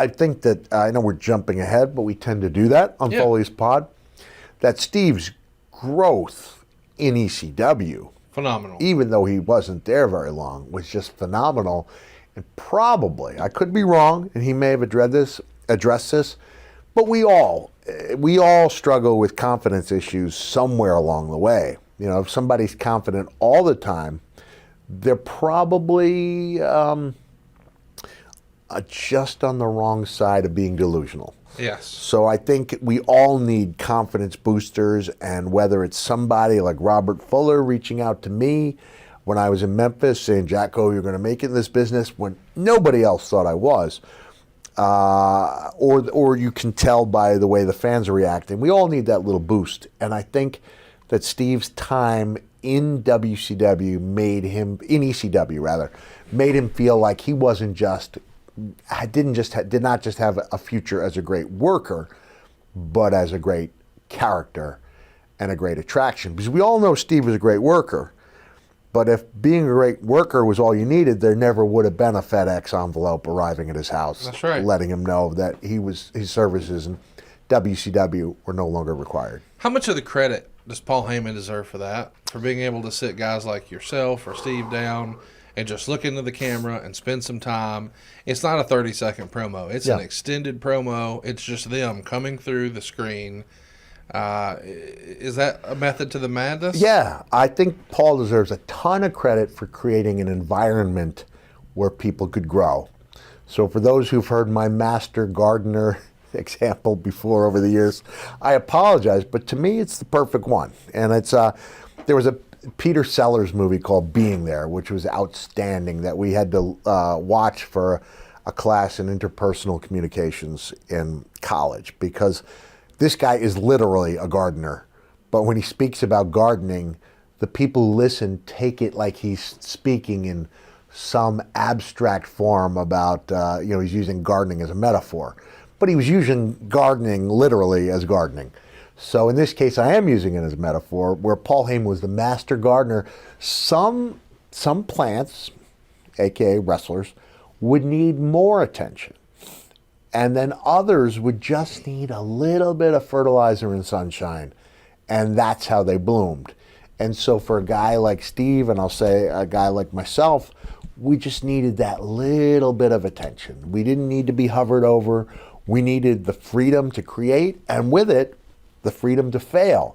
I think that, I know we're jumping ahead, but we tend to do that on Foley's Pod, that Steve's growth in ECW, phenomenal, even though he wasn't there very long, was just phenomenal. And probably, I could be wrong, and he may have addressed this, but we all struggle with confidence issues somewhere along the way. You know, if somebody's confident all the time, they're probably just on the wrong side of being delusional. Yes. So I think we all need confidence boosters, and whether it's somebody like Robert Fuller reaching out to me when I was in Memphis saying, Jacko, you're going to make it in this business, when nobody else thought I was, or you can tell by the way the fans are reacting. We all need that little boost, and I think that Steve's time in WCW in ECW rather, made him feel like he wasn't just did not just have a future as a great worker, but as a great character and a great attraction. Because we all know Steve was a great worker, but if being a great worker was all you needed, there never would have been a FedEx envelope arriving at his house. That's right. Letting him know that his services in WCW were no longer required. How much of the credit does Paul Heyman deserve for that? For being able to sit guys like yourself or Steve down and just look into the camera and spend some time. It's not a 30-second promo. It's an extended promo. It's just them coming through the screen. Is that a method to the madness? Yeah, I think Paul deserves a ton of credit for creating an environment where people could grow. So for those who've heard my master gardener example before over the years, I apologize, but to me it's the perfect one. And it's there was a Peter Sellers movie called Being There, which was outstanding, that we had to watch for a class in interpersonal communications in college, because this guy is literally a gardener. But when he speaks about gardening, the people who listen take it like he's speaking in some abstract form about, he's using gardening as a metaphor. But he was using gardening literally as gardening. So in this case, I am using it as a metaphor, where Paul Heyman was the master gardener. Some plants, aka wrestlers, would need more attention. And then others would just need a little bit of fertilizer and sunshine. And that's how they bloomed. And so for a guy like Steve, and I'll say a guy like myself, we just needed that little bit of attention. We didn't need to be hovered over. We needed the freedom to create, and with it, the freedom to fail.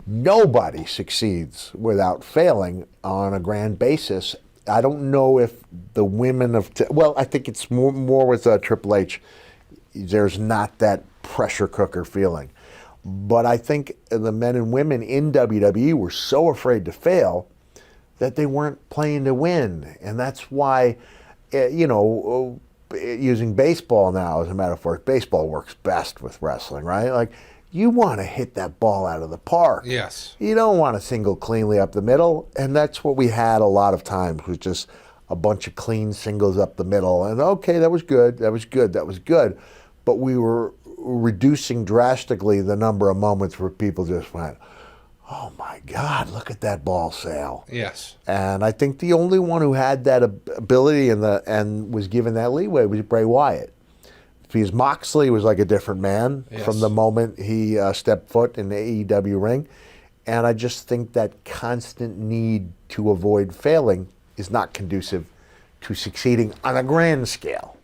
Nobody succeeds without failing on a grand basis. I don't know if the women of, I think it's more with Triple H. There's not that pressure cooker feeling. But I think the men and women in WWE were so afraid to fail that they weren't playing to win. And that's why, using baseball now as a metaphor, baseball works best with wrestling, right? Like, you want to hit that ball out of the park. Yes. You don't want to single cleanly up the middle, and that's what we had a lot of times, was just a bunch of clean singles up the middle. And okay, that was good, that was good, that was good. But we were reducing drastically the number of moments where people just went, oh my God, look at that ball sail. Yes. And I think the only one who had that ability and was given that leeway was Bray Wyatt. Because Moxley was like a different man from the moment he stepped foot in the AEW ring. And I just think that constant need to avoid failing is not conducive to succeeding on a grand scale.